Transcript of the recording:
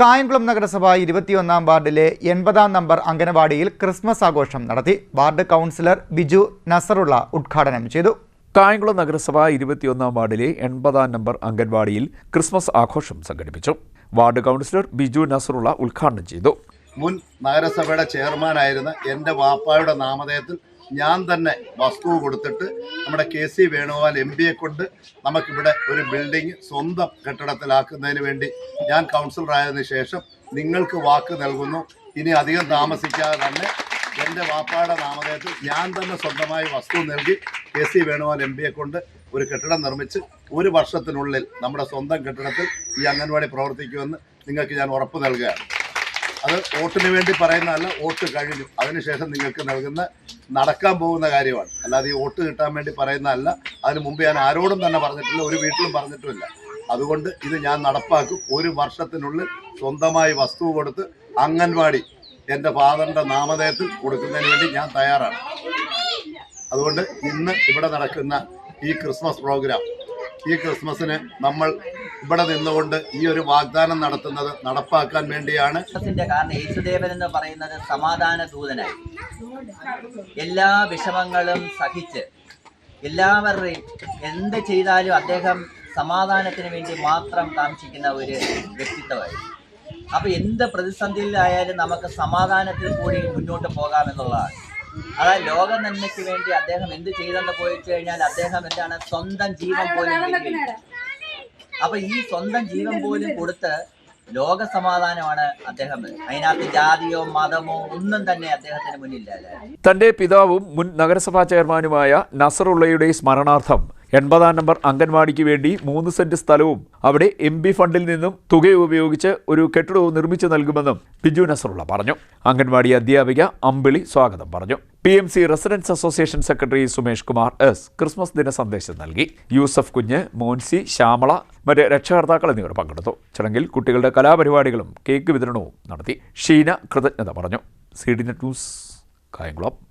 കായംകുളം നഗരസഭ 21-ാം വാർഡിലെ 80-ാം number അംഗനവാടിയിൽ Christmas ആഘോഷം നടത്തി. വാർഡ് കൗൺസിലർ ബിജു നസറുള്ള ഉദ്ഘാടനം ചെയ്തു. കായംകുളം നഗരസഭ 21-ാം വാർഡിലെ 80-ാം നമ്പർ അംഗൻവാടിയിൽ ക്രിസ്മസ് ആഘോഷം സംഘടിപ്പിച്ചു. വാർഡ് കൗൺസിലർ ബിജു നസറുള്ള ഉദ്ഘാടനം ചെയ്തു. മുൻ നഗരസഭയുടെ ചെയർമാനായിരുന്ന എൻ്റെ വാപ്പായുടെ നാമധേയത്തിൽ ഞാൻ തന്നെ വസ്തു കൊടുത്തിട്ട് നമ്മുടെ KC വേണുഗോപാൽ MPയെ കൊണ്ട് നമുക്കിവിടെ ഒരു ബിൽഡിംഗ് സ്വന്തം കെട്ടിടത്തിലാക്കുന്നതിന് വേണ്ടി ഞാൻ കൗൺസിലറായതിനു ശേഷം നിങ്ങൾക്ക് വാക്ക് നൽകുന്നു. ഇനി അധികം താമസിക്കാതെ തന്നെ എൻ്റെ വാപ്പായുടെ നാമധേയത്തിൽ ഞാൻ തന്നെ സ്വന്തമായി വസ്തു നൽകി KC വേണുഗോപാൽ MPയെ കൊണ്ട് ഒരു കെട്ടിടം നിർമ്മിച്ച് 1 വർഷത്തിനുള്ളിൽ നമ്മുടെ സ്വന്തം കെട്ടിടത്തിൽ ഈ അംഗൻവാടി പ്രവർത്തിക്കുമെന്ന് നിങ്ങൾക്ക് ഞാൻ ഉറപ്പ് നൽകുകയാണ്. അത് വോട്ടിന് വേണ്ടി പറയുന്നതല്ല, വോട്ട് കഴിഞ്ഞു അതിനുശേഷം നിങ്ങൾക്ക് നൽകുന്ന നടക്കാൻ പോകുന്ന കാര്യമാണ്. അല്ലാതെ ഈ വോട്ട് കിട്ടാൻ വേണ്ടി പറയുന്നതല്ല. അതിന് മുമ്പ് ഞാൻ ആരോടും തന്നെ പറഞ്ഞിട്ടില്ല, ഒരു വീട്ടിലും പറഞ്ഞിട്ടുമില്ല. അതുകൊണ്ട് ഇത് ഞാൻ നടപ്പാക്കും. 1 വർഷത്തിനുള്ളിൽ സ്വന്തമായി വസ്തു കൊടുത്ത് അംഗൻവാടി എൻ്റെ ഫാദറിൻ്റെ നാമധേയത്തിൽ കൊടുക്കുന്നതിന് വേണ്ടി ഞാൻ തയ്യാറാണ്. അതുകൊണ്ട് ഇന്ന് ഇവിടെ നടക്കുന്ന ഈ ക്രിസ്മസ് പ്രോഗ്രാം, ഈ ക്രിസ്മസിന് നമ്മൾ ഇവിടെ നിന്നുകൊണ്ട് ഈ ഒരു വാഗ്ദാനം നടത്തുന്നത് നടപ്പാക്കാൻ വേണ്ടിയാണ്. കാരണം യേശുദേവൻ എന്ന് പറയുന്നത് സമാധാന ദൂതനായി എല്ലാ വിഷമങ്ങളും സഹിച്ച് എല്ലാവരുടെയും എന്ത് ചെയ്താലും അദ്ദേഹം സമാധാനത്തിന് വേണ്ടി മാത്രം കാംക്ഷിക്കുന്ന ഒരു വ്യക്തിത്വമായി. അപ്പോൾ എന്ത് പ്രതിസന്ധിയിലായാലും നമുക്ക് സമാധാനത്തിൽ കൂടി മുന്നോട്ട് പോകാമെന്നുള്ളതാണ്. അതായത് ലോക നന്മയ്ക്ക് വേണ്ടി അദ്ദേഹം എന്ത് ചെയ്തെന്ന് പോയിച്ചു കഴിഞ്ഞാൽ അദ്ദേഹം എന്താണ് സ്വന്തം ജീവൻ പോലും. അപ്പൊ ഈ സ്വന്തം ജീവൻ പോലും കൊടുത്ത് ലോക സമാധാനമാണ് അദ്ദേഹം. അതിനകത്ത് ജാതിയോ മതമോ ഒന്നും തന്നെ അദ്ദേഹത്തിന് മുന്നില്ല. തന്റെ പിതാവും മുൻ നഗരസഭാ ചെയർമാനുമായ നസറുള്ളയുടെ സ്മരണാർത്ഥം 80-ാം നമ്പർ അംഗൻവാടിക്ക് വേണ്ടി 3 സെന്റ് സ്ഥലവും അവിടെ MP ഫണ്ടിൽ നിന്നും തുക ഉപയോഗിച്ച് ഒരു കെട്ടിടവും നിർമ്മിച്ചു നൽകുമെന്നും ബിജു നസറുള്ള പറഞ്ഞു. അംഗൻവാടി അധ്യാപിക അമ്പിളി സ്വാഗതം പറഞ്ഞു. PMC residents association secretary Sumesh Kumar S Christmas ദിന സന്ദേശം നൽകി. യൂസഫ് കുഞ്ഞ്, മോൻസി, ശ്യാമള, മറ്റ് രക്ഷകർത്താക്കൾ എന്നിവർ പങ്കെടുത്തു. ചടങ്ങിൽ കുട്ടികളുടെ കലാപരിപാടികളും കേക്ക് വിതരണവും നടത്തി. ഷീന കൃതജ്ഞത പറഞ്ഞു. CDNet news, Kayamkulam.